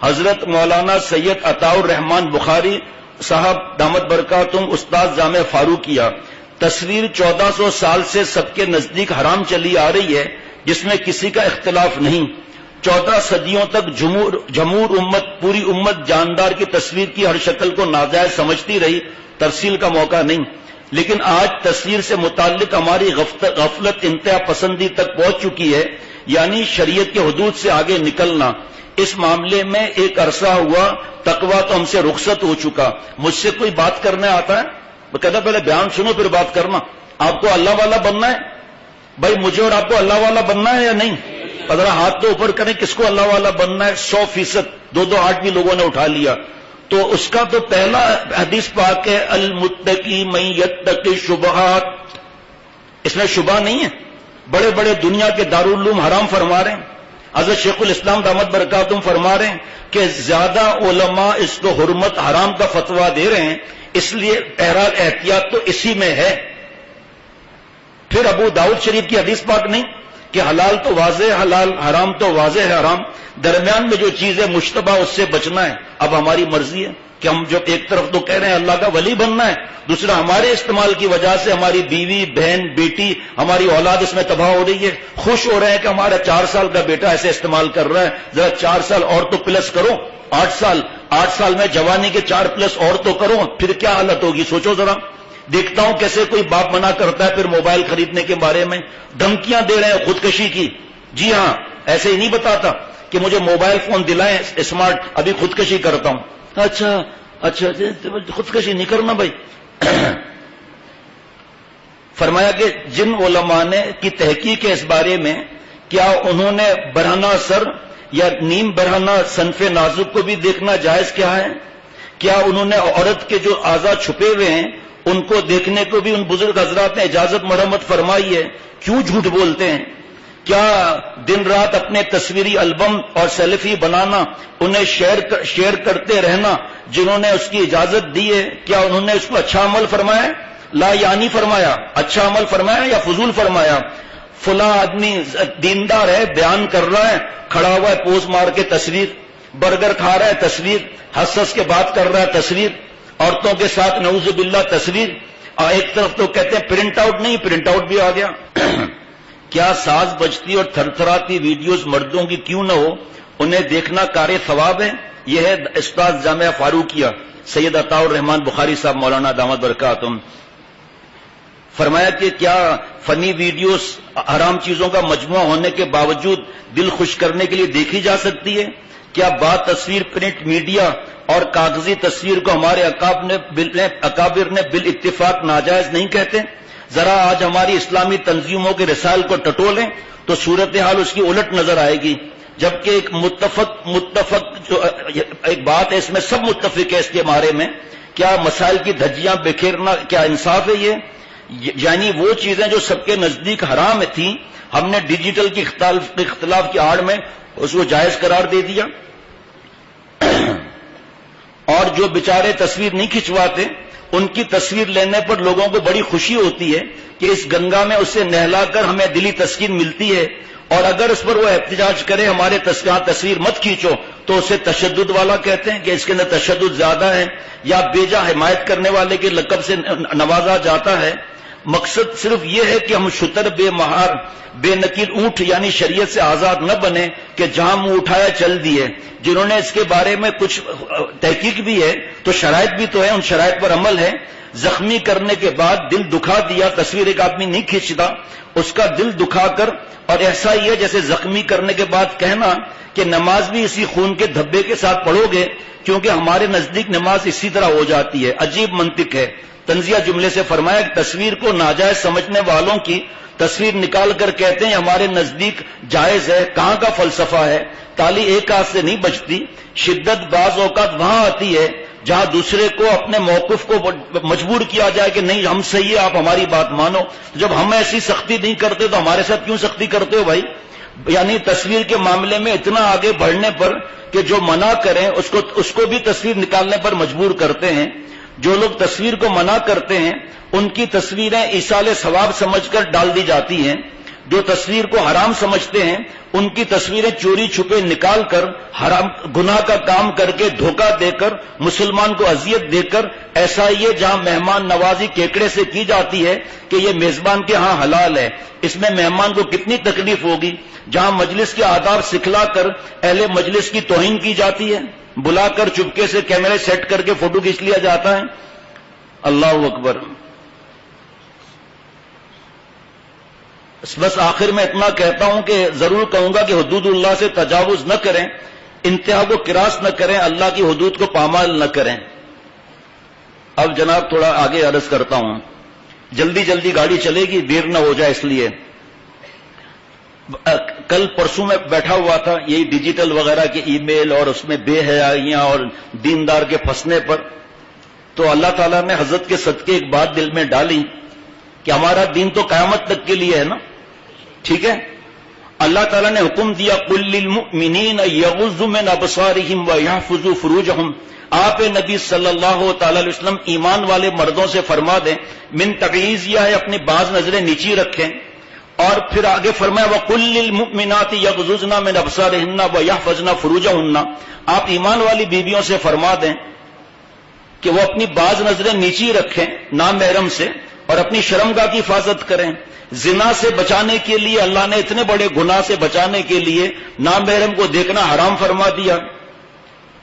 حضرت مولانا سید عطاء الرحمان بخاری صاحب دامت برکاتہم, استاد جامعہ فاروقیہ. تصویر 1400 سال سے سب کے نزدیک حرام چلی آ رہی ہے, جس میں کسی کا اختلاف نہیں. 14 صدیوں تک جمہور امت, پوری امت جاندار کی تصویر کی ہر شکل کو ناجائز سمجھتی رہی, ترسیل کا موقع نہیں. لیکن آج تصویر سے متعلق ہماری غفلت انتہا پسندی تک پہنچ چکی ہے, یعنی شریعت کے حدود سے آگے نکلنا. اس معاملے میں ایک عرصہ ہوا, تقویٰ تو ہم سے رخصت ہو چکا. مجھ سے کوئی بات کرنے آتا ہے, میں کہتا پہلے بیان سنو پھر بات کرنا. آپ کو اللہ والا بننا ہے بھائی, مجھے اور آپ کو اللہ والا بننا ہے یا نہیں؟ ذرا ہاتھ تو اوپر کریں, کس کو اللہ والا بننا ہے؟ 100%, 2 ہاتھ بھی لوگوں نے اٹھا لیا. تو اس کا تو پہلا حدیث پاک ہے المتقی من یتقی شبہات، اس میں شبہ نہیں ہے. بڑے بڑے دنیا کے دارالعلوم حرام فرما رہے ہیں. حضرت شیخ الاسلام دامت برکاتہم فرما رہے ہیں کہ زیادہ علماء اس کو حرمت حرام کا فتویٰ دے رہے ہیں، اس لیے بہرحال احتیاط تو اسی میں ہے. پھر ابو داؤد شریف کی حدیث پاک نہیں کہ حلال تو واضح حلال، حرام تو واضح ہے حرام، درمیان میں جو چیز ہے مشتبہ اس سے بچنا ہے. اب ہماری مرضی ہے کہ ہم جو ایک طرف تو کہہ رہے ہیں اللہ کا ولی بننا ہے، دوسرا ہمارے استعمال کی وجہ سے ہماری بیوی بہن بیٹی ہماری اولاد اس میں تباہ ہو رہی ہے. خوش ہو رہے ہیں کہ ہمارا 4 سال کا بیٹا ایسے استعمال کر رہا ہے، ذرا 4 سال اور تو پلس کرو، 8 سال میں جوانی کے 4 پلس اور تو کرو، پھر کیا حالت ہوگی سوچو ذرا. دیکھتا ہوں کیسے کوئی باپ منع کرتا ہے پھر موبائل خریدنے کے بارے میں، دھمکیاں دے رہے ہیں خودکشی کی. جی ہاں، ایسے ہی نہیں بتاتا کہ مجھے موبائل فون دلائیں اسمارٹ، ابھی خودکشی کرتا ہوں. اچھا خودکشی نہیں کرنا بھائی. فرمایا کہ جن علماء نے کی تحقیق ہے اس بارے میں، کیا انہوں نے برہنہ سر یا نیم برہنہ صنف نازک کو بھی دیکھنا جائز کیا ہے؟ کیا انہوں نے عورت کے جو اعضاء چھپے ہوئے ہیں ان کو دیکھنے کو بھی ان بزرگ حضرات نے اجازت مرحمت فرمائی ہے؟ کیوں جھوٹ بولتے ہیں؟ کیا دن رات اپنے تصویری البم اور سیلفی بنانا، انہیں شیئر کرتے رہنا جنہوں نے اس کی اجازت دی ہے، کیا انہوں نے اس کو اچھا عمل فرمایا؟ لا یعنی فرمایا، اچھا عمل فرمایا یا فضول فرمایا؟ فلاں آدمی دیندار ہے، بیان کر رہا ہے، کھڑا ہوا ہے پوز مار کے تصویر، برگر کھا رہا ہے تصویر، ہنس کے بات کر رہا ہے تصویر، عورتوں کے ساتھ نعوذ باللہ تصویر. ایک طرف تو کہتے ہیں پرنٹ آؤٹ نہیں، پرنٹ آؤٹ بھی آ گیا. کیا ساز بجتی اور تھرتھراتی ویڈیوز مردوں کی کیوں نہ ہو، انہیں دیکھنا کار ثواب ہے؟ یہ ہے استاد جامعہ فاروقیہ سید عطاء الرحمان بخاری صاحب مولانا دامت برکاتہم. فرمایا کہ کیا فنی ویڈیوز حرام چیزوں کا مجموعہ ہونے کے باوجود دل خوش کرنے کے لیے دیکھی جا سکتی ہے؟ کیا بات تصویر پرنٹ میڈیا اور کاغذی تصویر کو ہمارے اکابر نے بالاتفاق ناجائز نہیں کہتے؟ ذرا آج ہماری اسلامی تنظیموں کے رسائل کو ٹٹولیں تو صورتحال اس کی الٹ نظر آئے گی. جبکہ ایک متفق جو ایک بات ہے، اس میں سب متفق ہے اس کے بارے میں، کیا مسائل کی دھجیاں بکھیرنا کیا انصاف ہے؟ یہ یعنی وہ چیزیں جو سب کے نزدیک حرام تھیں، ہم نے ڈیجیٹل کی اختلاف کی آڑ میں اس کو جائز قرار دے دیا. اور جو بیچارے تصویر نہیں کھنچواتے، ان کی تصویر لینے پر لوگوں کو بڑی خوشی ہوتی ہے کہ اس گنگا میں اسے نہلا کر ہمیں دلی تسکین ملتی ہے، اور اگر اس پر وہ احتجاج کرے ہمارے تصویر مت کھینچو تو اسے تشدد والا کہتے ہیں کہ اس کے اندر تشدد زیادہ ہے، یا بیجا حمایت کرنے والے کے لقب سے نوازا جاتا ہے. مقصد صرف یہ ہے کہ ہم شتر بے مہار بے نکیر اونٹ یعنی شریعت سے آزاد نہ بنے کہ جہاں منہ اٹھایا چل دیے. جنہوں نے اس کے بارے میں کچھ تحقیق بھی ہے تو شرائط بھی تو ہے، ان شرائط پر عمل ہے. زخمی کرنے کے بعد دل دکھا دیا، تصویر ایک آدمی نہیں کھینچتا، اس کا دل دکھا کر، اور ایسا ہی ہے جیسے زخمی کرنے کے بعد کہنا کہ نماز بھی اسی خون کے دھبے کے ساتھ پڑھو گے، کیونکہ ہمارے نزدیک نماز اسی طرح ہو جاتی ہے. عجیب منطق ہے. تنزیہ جملے سے فرمایا کہ تصویر کو ناجائز سمجھنے والوں کی تصویر نکال کر کہتے ہیں ہمارے نزدیک جائز ہے. کہاں کا فلسفہ ہے؟ تالی ایک ہاتھ سے نہیں بجتی. شدت بعض اوقات وہاں آتی ہے جہاں دوسرے کو اپنے موقف کو مجبور کیا جائے کہ نہیں ہم صحیح ہے، آپ ہماری بات مانو. جب ہم ایسی سختی نہیں کرتے تو ہمارے ساتھ کیوں سختی کرتے ہو بھائی؟ یعنی تصویر کے معاملے میں اتنا آگے بڑھنے پر کہ جو منع کریں اس کو بھی تصویر نکالنے پر مجبور کرتے ہیں. جو لوگ تصویر کو منع کرتے ہیں ان کی تصویریں ایصال ثواب سمجھ کر ڈال دی جاتی ہیں. جو تصویر کو حرام سمجھتے ہیں ان کی تصویریں چوری چھپے نکال کر حرام گناہ کا کام کر کے دھوکہ دے کر مسلمان کو اذیت دے کر، ایسا یہ جہاں مہمان نوازی کیکڑے سے کی جاتی ہے کہ یہ میزبان کے ہاں حلال ہے، اس میں مہمان کو کتنی تکلیف ہوگی. جہاں مجلس کے آداب سکھلا کر اہل مجلس کی توہین کی جاتی ہے، بلا کر چپکے سے کیمرے سیٹ کر کے فوٹو کھینچ لیا جاتا ہے. اللہ اکبر. بس آخر میں اتنا کہتا ہوں کہ ضرور کہوں گا کہ حدود اللہ سے تجاوز نہ کریں، انتہا کو کراس نہ کریں، اللہ کی حدود کو پامال نہ کریں. اب جناب تھوڑا آگے عرض کرتا ہوں، جلدی جلدی گاڑی چلے گی، دیر نہ ہو جائے اس لیے. کل پرسوں میں بیٹھا ہوا تھا یہی ڈیجیٹل وغیرہ کے ای میل اور اس میں بے حیائیاں اور دیندار کے پھنسنے پر، تو اللہ تعالیٰ نے حضرت کے صدقے ایک بات دل میں ڈالی کہ ہمارا دین تو قیامت تک کے لیے ہے نا، ٹھیک ہے؟ اللہ تعالیٰ نے حکم دیا قل للمؤمنین یغضوا من ابصارہم ویحفظوا فروجہم، آپ نبی صلی اللہ تعالی علیہ وسلم ایمان والے مردوں سے فرما دیں، من تبعیض یہ ہے اپنی بعض نظریں نیچی رکھیں، اور پھر آگے فرمایا وَقُلْ لِلْمُؤْمِنَاتِ يَغْضُضْنَ مِنْ أَبْصَارِهِنَّ وَيَحْفَظْنَ فُرُوجَهُنَّ، آپ ایمان والی بیویوں سے فرما دیں کہ وہ اپنی بعض نظریں نیچی رکھیں نامحرم سے اور اپنی شرمگاہ کی حفاظت کریں۔ زنا سے بچانے کے لیے اللہ نے اتنے بڑے گناہ سے بچانے کے لیے نامحرم کو دیکھنا حرام فرما دیا۔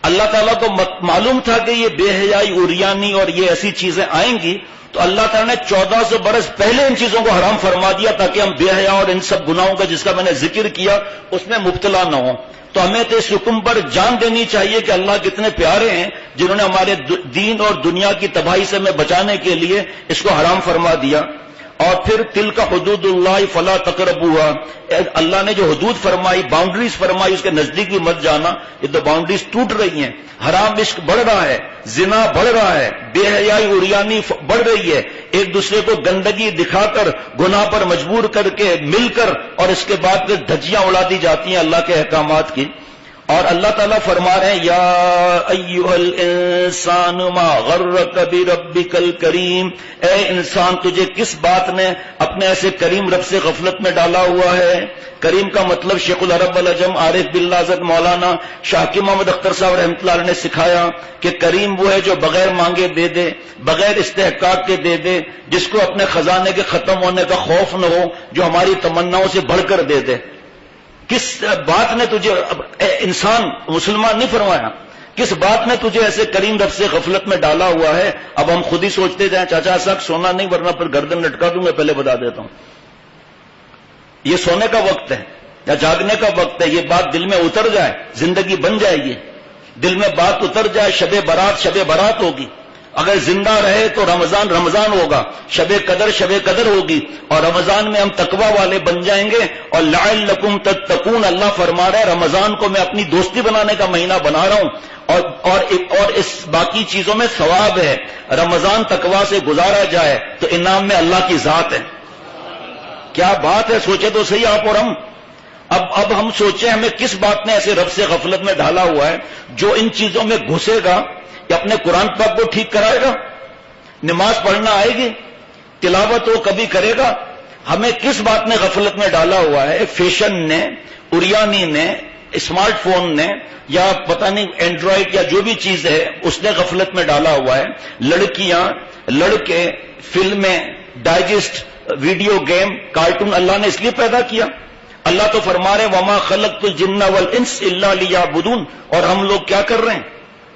اللہ تعالیٰ کو معلوم تھا کہ یہ بے حیائی، عریانی اور یہ ایسی چیزیں آئیں گی، تو اللہ تعالیٰ نے 1400 برس پہلے ان چیزوں کو حرام فرما دیا تاکہ ہم بے حیا اور ان سب گناہوں کا جس کا میں نے ذکر کیا اس میں مبتلا نہ ہوں۔ تو ہمیں تو اس حکم پر جان دینی چاہیے کہ اللہ کتنے پیارے ہیں جنہوں نے ہمارے دین اور دنیا کی تباہی سے میں بچانے کے لیے اس کو حرام فرما دیا۔ اور پھر تلک حدود اللہ فلا تقربوها، اللہ نے جو حدود فرمائی، باؤنڈریز فرمائی، اس کے نزدیک بھی مت جانا۔ یہ تو باؤنڈریز ٹوٹ رہی ہیں، حرام عشق بڑھ رہا ہے، زنا بڑھ رہا ہے، بے حیائی عریانی بڑھ رہی ہے، ایک دوسرے کو گندگی دکھا کر گناہ پر مجبور کر کے مل کر اور اس کے بعد پھر دھجیاں اڑا دی جاتی ہیں اللہ کے احکامات کی۔ اور اللہ تعالیٰ فرما رہے ہیں یا ایھا الانسان ما غرک بربک الکریم، اے انسان تجھے کس بات نے اپنے ایسے کریم رب سے غفلت میں ڈالا ہوا ہے۔ کریم کا مطلب شیخ العرب والعجم عارف باللہ حضرت مولانا شاکر محمد اختر صاحب رحمۃ اللہ علیہ نے سکھایا کہ کریم وہ ہے جو بغیر مانگے دے دے، بغیر استحقاق کے دے دے، جس کو اپنے خزانے کے ختم ہونے کا خوف نہ ہو، جو ہماری تمناؤں سے بڑھ کر دے دے۔ کس بات نے تجھے انسان مسلمان نہیں فرمایا، کس بات نے تجھے ایسے کریم رب سے غفلت میں ڈالا ہوا ہے؟ اب ہم خود ہی سوچتے جائیں چاچا صاحب سونا نہیں ورنہ پھر گردن لٹکا دوں گا، پہلے بتا دیتا ہوں یہ سونے کا وقت ہے یا جاگنے کا وقت ہے۔ یہ بات دل میں اتر جائے زندگی بن جائے گی، دل میں بات اتر جائے شب برات ہوگی، اگر زندہ رہے تو رمضان ہوگا، شب قدر ہوگی، اور رمضان میں ہم تقوی والے بن جائیں گے۔ اور لعلکم تتقون، اللہ فرما رہا ہے رمضان کو میں اپنی دوستی بنانے کا مہینہ بنا رہا ہوں، اور اس باقی چیزوں میں ثواب ہے۔ رمضان تقوی سے گزارا جائے تو انعام میں اللہ کی ذات ہے۔ کیا بات ہے، سوچے تو صحیح آپ اور ہم۔ اب ہم سوچیں ہمیں کس بات نے ایسے رب سے غفلت میں ڈالا ہوا ہے جو ان چیزوں میں گھسے گا کہ اپنے قرآن پاک کو ٹھیک کرائے گا، نماز پڑھنا آئے گی، تلاوت وہ کبھی کرے گا؟ ہمیں کس بات نے غفلت میں ڈالا ہوا ہے؟ فیشن نے، عریانی نے، اسمارٹ فون نے، یا پتہ نہیں اینڈرائڈ یا جو بھی چیز ہے اس نے غفلت میں ڈالا ہوا ہے۔ لڑکیاں، لڑکے، فلمیں، ڈائجسٹ، ویڈیو گیم، کارٹون اللہ نے اس لیے پیدا کیا۔ اللہ تو فرما رہے وما خلقت الجن والانس الا لیعبدون، اور ہم لوگ کیا کر رہے ہیں؟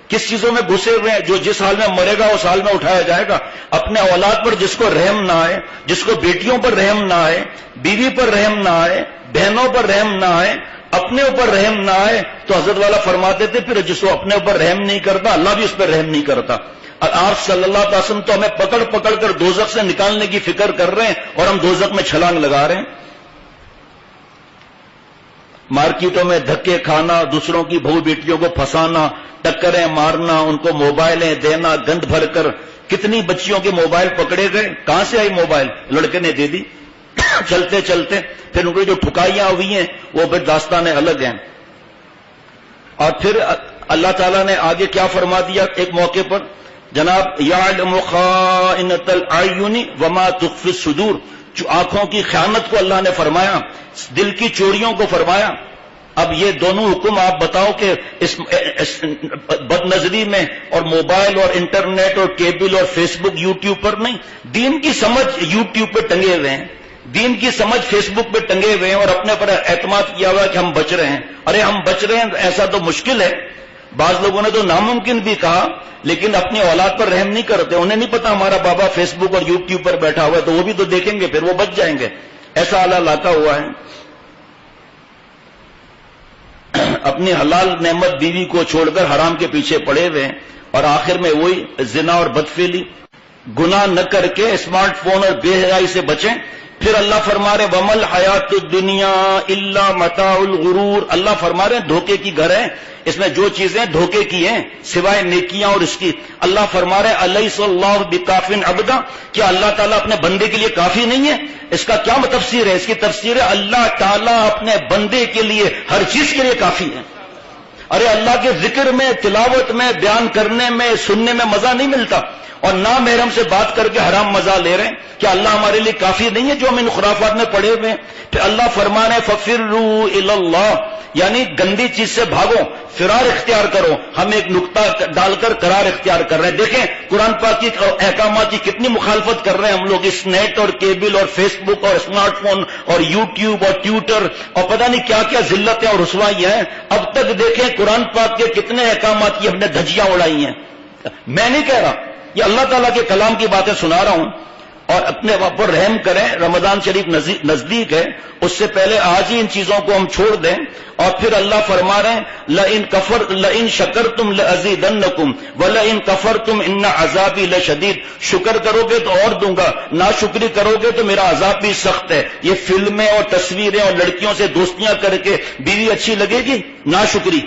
کس چیزوں میں گھسے ہوئے ہیں؟ جو جس حال میں مرے گا اس حال میں اٹھایا جائے گا۔ اپنے اولاد پر جس کو رحم نہ آئے، جس کو بیٹیوں پر رحم نہ آئے، بیوی پر رحم نہ آئے، بہنوں پر رحم نہ آئے، اپنے اوپر رحم نہ آئے، تو حضرت والا فرماتے تھے پھر جس کو اپنے اوپر رحم نہیں کرتا اللہ بھی اس پر رحم نہیں کرتا۔ اور آپ صلی اللہ علیہ وسلم تو ہمیں پکڑ پکڑ کر دوزخ سے نکالنے کی فکر کر رہے ہیں اور ہم دوزخ میں چھلانگ لگا رہے ہیں۔ مارکیٹوں میں دھکے کھانا، دوسروں کی بہو بیٹیوں کو پھنسانا، ٹکریں مارنا، ان کو موبائلیں دینا گند بھر کر۔ کتنی بچیوں کے موبائل پکڑے گئے، کہاں سے آئی موبائل؟ لڑکے نے دے دی، چلتے چلتے پھر ان کو جو ٹھکائیاں ہوئی ہیں وہ پھر داستانیں الگ ہیں۔ اور پھر اللہ تعالیٰ نے آگے کیا فرما دیا ایک موقع پر، جناب یعلم خائنۃ الاعین وما تخفی الصدور، جو آنکھوں کی خیانت کو اللہ نے فرمایا، دل کی چوریوں کو فرمایا۔ اب یہ دونوں حکم آپ بتاؤ کہ اس بد نظری میں اور موبائل اور انٹرنیٹ اور کیبل اور فیس بک یوٹیوب پر نہیں، دین کی سمجھ یوٹیوب پہ ٹنگے ہوئے ہیں، دین کی سمجھ فیس بک پہ ٹنگے ہوئے ہیں اور اپنے پر اعتماد کیا ہوا ہے کہ ہم بچ رہے ہیں۔ ارے ہم بچ رہے ہیں ایسا تو مشکل ہے، بعض لوگوں نے تو ناممکن بھی کہا، لیکن اپنی اولاد پر رحم نہیں کرتے۔ انہیں نہیں پتا ہمارا بابا فیس بک اور یوٹیوب پر بیٹھا ہوا ہے تو وہ بھی تو دیکھیں گے، پھر وہ بچ جائیں گے۔ ایسا اللہ لاتا ہوا ہے۔ اپنی حلال نعمت بیوی کو چھوڑ کر حرام کے پیچھے پڑے ہوئے ہیں، اور آخر میں وہی زنا اور بدفعلی۔ گناہ نہ کر کے اسمارٹ فون اور بے حیائی سے بچیں، پھر اللہ فرما رہے ومل حیات الدنیا الا متاع الغرور، اللہ فرما رہے دھوکے کی گھر ہے، اس میں جو چیزیں دھوکے کی ہیں سوائے نیکیاں اور اس کی. اللہ فرما رہے الیس اللہ بکاف عبدا، کیا اللہ تعالیٰ اپنے بندے کے لیے کافی نہیں ہے؟ اس کا کیا تفسیر ہے؟ اس کی تفسیر ہے اللہ تعالیٰ اپنے بندے کے لیے ہر چیز کے لیے کافی ہے. ارے اللہ کے ذکر میں، تلاوت میں، بیان کرنے میں، سننے میں مزہ نہیں ملتا، اور نہ محرم سے بات کر کے حرام مزہ لے رہے ہیں. کیا اللہ ہمارے لیے کافی نہیں ہے جو ہم ان خرافات میں پڑے ہوئے ہیں؟ پھر اللہ فرما رہے ففروا الی اللہ، یعنی گندی چیز سے بھاگو، فرار اختیار کرو. ہم ایک نقطہ ڈال کر قرار اختیار کر رہے ہیں. دیکھیں قرآن پاک کی احکامات کی کتنی مخالفت کر رہے ہیں ہم لوگ، اس نیٹ اور کیبل اور فیس بک اور اسمارٹ فون اور یوٹیوب اور ٹویٹر اور پتہ نہیں کیا کیا ذلتیں اور رسوائیاں ہیں. اب تک دیکھیں قرآن پاک کے کتنے احکامات کی ہم نے دھجیاں اڑائی ہیں. میں نہیں کہہ رہا، یہ اللہ تعالیٰ کے کلام کی باتیں سنا رہا ہوں. اور اپنے پر رحم کریں، رمضان شریف نزدیک ہے، اس سے پہلے آج ہی ان چیزوں کو ہم چھوڑ دیں. اور پھر اللہ فرما رہے ہیں لئن شکرتم لازیدنکم ولئن کفرتم ان عذابی لشدید، شکر کرو گے تو اور دوں گا، ناشکری کرو گے تو میرا عذاب بھی سخت ہے. یہ فلمیں اور تصویریں اور لڑکیوں سے دوستیاں کر کے بیوی اچھی لگے گی؟ ناشکری.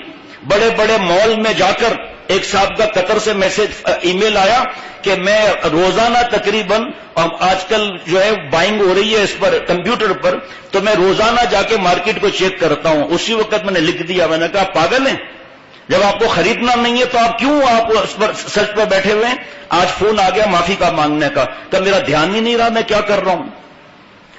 بڑے بڑے مال میں جا کر ایک صاحب کا قطر سے میسج ای میل آیا کہ میں روزانہ تقریباً آج کل جو ہے بائنگ ہو رہی ہے اس پر کمپیوٹر پر، تو میں روزانہ جا کے مارکیٹ کو چیک کرتا ہوں. اسی وقت میں نے لکھ دیا، میں نے کہا پاگل ہیں، جب آپ کو خریدنا نہیں ہے تو آپ کیوں آپ اس پر سرچ پر بیٹھے ہوئے ہیں؟ آج فون آ گیا معافی کا مانگنے کا، کہ میرا دھیان ہی نہیں رہا میں کیا کر رہا ہوں.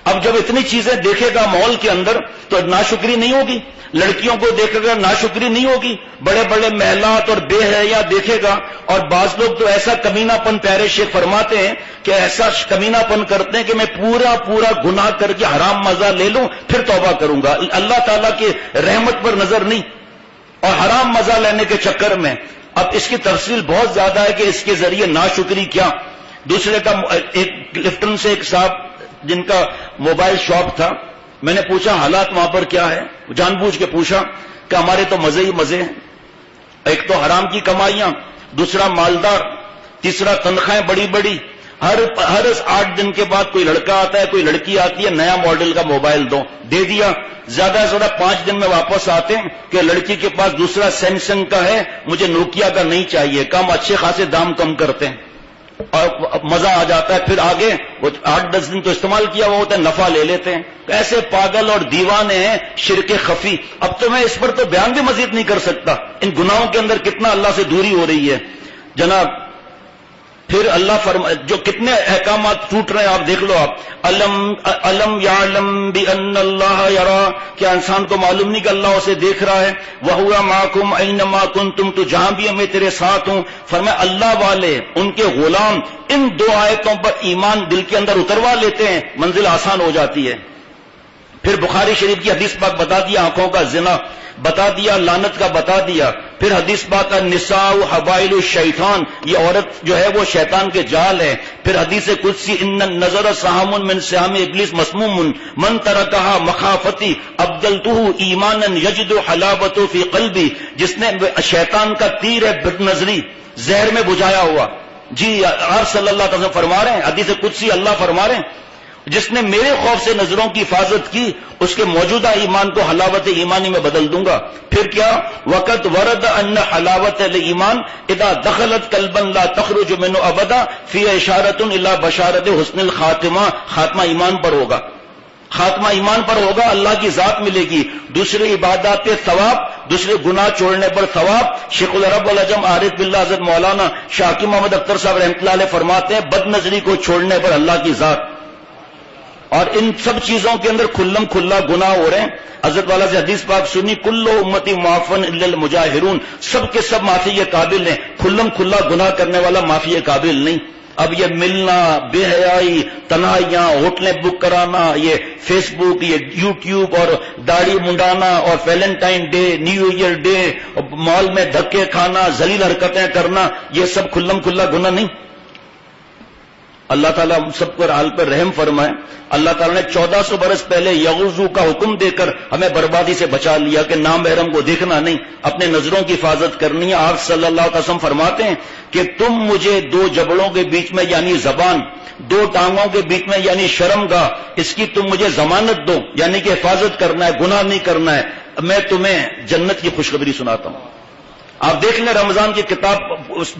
اب جب اتنی چیزیں دیکھے گا مال کے اندر تو ناشکری نہیں ہوگی. لڑکیوں کو دیکھے گا ناشکری نہیں ہوگی. بڑے بڑے محلات اور بے حیا دیکھے گا. اور بعض لوگ تو ایسا کمینہ پن پیارے شیخ فرماتے ہیں کہ ایسا کمینہ پن کرتے ہیں کہ میں پورا گناہ کر کے حرام مزہ لے لوں پھر توبہ کروں گا. اللہ تعالیٰ کی رحمت پر نظر نہیں، اور حرام مزہ لینے کے چکر میں. اب اس کی تفصیل بہت زیادہ ہے کہ اس کے ذریعے ناشکری کیا. دوسرے کا ایک لفٹن سے ایک صاحب جن کا موبائل شاپ تھا، میں نے پوچھا حالات وہاں پر کیا ہے، جان بوجھ کے پوچھا کہ ہمارے تو مزے ہی مزے ہیں. ایک تو حرام کی کمائیاں، دوسرا مالدار، تیسرا تنخواہیں بڑی بڑی. ہر 8 دن کے بعد کوئی لڑکا آتا ہے، کوئی لڑکی آتی ہے، نیا ماڈل کا موبائل دے دیا. زیادہ سے زیادہ 5 دن میں واپس آتے ہیں کہ لڑکی کے پاس دوسرا سیمسنگ کا ہے، مجھے نوکیا کا نہیں چاہیے. کم اچھے خاصے دام کم کرتے ہیں اور مزہ آ جاتا ہے. پھر آگے وہ 8-10 دن تو استعمال کیا ہوا ہوتا ہے، نفع لے لیتے ہیں. ایسے پاگل اور دیوانے ہیں شرک خفی. اب تو میں اس پر تو بیان بھی مزید نہیں کر سکتا، ان گناہوں کے اندر کتنا اللہ سے دوری ہو رہی ہے جناب. پھر اللہ جو کتنے احکامات ٹوٹ رہے ہیں آپ دیکھ لو. آپ علم یعلم بان اللہ یرا، کیا انسان کو معلوم نہیں کہ اللہ اسے دیکھ رہا ہے؟ وہو معکم اینما کنتم، تو جہاں بھی میں تیرے ساتھ ہوں. فرمایا اللہ والے ان کے غلام ان 2 آیتوں پر ایمان دل کے اندر اتروا لیتے ہیں، منزل آسان ہو جاتی ہے. پھر بخاری شریف کی حدیث پاک بتا دیا، آنکھوں کا زنا بتا دیا، لعنت کا بتا دیا. پھر حدیث پاک النساء حبائل الشیطان، یہ عورت جو ہے وہ شیطان کے جال ہے. پھر حدیث قدسی ان النظر سہام من سہام ابلیس مسموم من ترکها مخافتی ابدلته ایمانا یجد حلاوت فی قلبی، جس نے شیطان کا تیر ہے بد نظری زہر میں بجھایا ہوا. جی آپ صلی اللہ علیہ وسلم فرما رہے ہیں، حدیث قدسی اللہ فرما رہے ہیں جس نے میرے خوف سے نظروں کی حفاظت کی اس کے موجودہ ایمان کو حلاوت ایمانی میں بدل دوں گا. پھر کیا وقت ورد ان حلاوت الایمان اذا دخلت قلبا لا تخرج منه ابدا فی اشارۃ الی بشارت حسن الخاتمہ. خاتمہ ایمان پر ہوگا، خاتمہ ایمان پر ہوگا، اللہ کی ذات ملے گی. دوسرے عبادات پہ ثواب، دوسرے گناہ چھوڑنے پر ثواب. شیخ العرب والعجم عارف باللہ حضرت مولانا شاکی محمد اختر صاحب رحمۃ اللہ علیہ فرماتے ہیں بد نظری کو چھوڑنے پر اللہ کی ذات. اور ان سب چیزوں کے اندر کھلم کھلا گناہ ہو رہے ہیں. حضرت والا سے حدیث پاک سنی کل امتی معافن الا المجاہرون، سب کے سب معافی کے قابل ہیں، کھلم کھلا گناہ کرنے والا معافی کے قابل نہیں. اب یہ ملنا، بے حیائی، تنہائیاں، ہوٹلیں بک کرانا، یہ فیس بک، یہ یوٹیوب اور داڑھی منڈانا اور Valentine day, New Year day, mall میں دھکے کھانا، ذلیل حرکتیں کرنا، یہ سب کھلم کھلا گناہ نہیں. اللہ تعالیٰ ہم سب پر حال پر رحم فرمائے. اللہ تعالیٰ نے 1400 برس پہلے یغزو کا حکم دے کر ہمیں بربادی سے بچا لیا کہ نامحرم کو دیکھنا نہیں، اپنے نظروں کی حفاظت کرنی ہے. آپ صلی اللہ علیہ وسلم فرماتے ہیں کہ تم مجھے دو جبڑوں کے بیچ میں یعنی زبان، دو ٹانگوں کے بیچ میں یعنی شرم گاہ، اس کی تم مجھے ضمانت دو، یعنی کہ حفاظت کرنا ہے، گناہ نہیں کرنا ہے، میں تمہیں جنت کی خوشخبری سناتا ہوں. آپ دیکھ لیں رمضان کی کتاب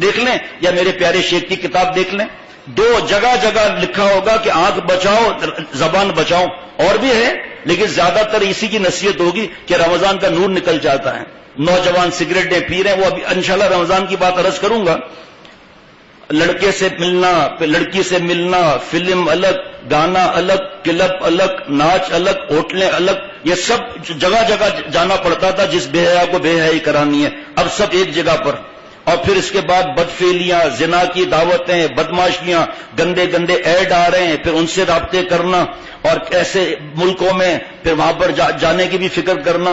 دیکھ لیں یا میرے پیارے شیخ کی کتاب دیکھ لیں، دو جگہ جگہ لکھا ہوگا کہ آنکھ بچاؤ زبان بچاؤ. اور بھی ہے لیکن زیادہ تر اسی کی نصیحت ہوگی کہ رمضان کا نور نکل جاتا ہے. نوجوان سگریٹیں پی رہے ہیں، وہ ابھی انشاءاللہ رمضان کی بات عرض کروں گا. لڑکے سے ملنا، لڑکی سے ملنا، فلم الگ، گانا الگ، کلب الگ، ناچ الگ، ہوٹلیں الگ، یہ سب جگہ جگہ جانا پڑتا تھا جس بے حیا کو بے حیائی کرانی ہے، اب سب ایک جگہ پر. اور پھر اس کے بعد بدفعلیاں، زنا کی دعوتیں، بدماشیاں، گندے گندے ایڈ آ رہے ہیں، پھر ان سے رابطے کرنا اور ایسے ملکوں میں پھر وہاں پر جانے کی بھی فکر کرنا.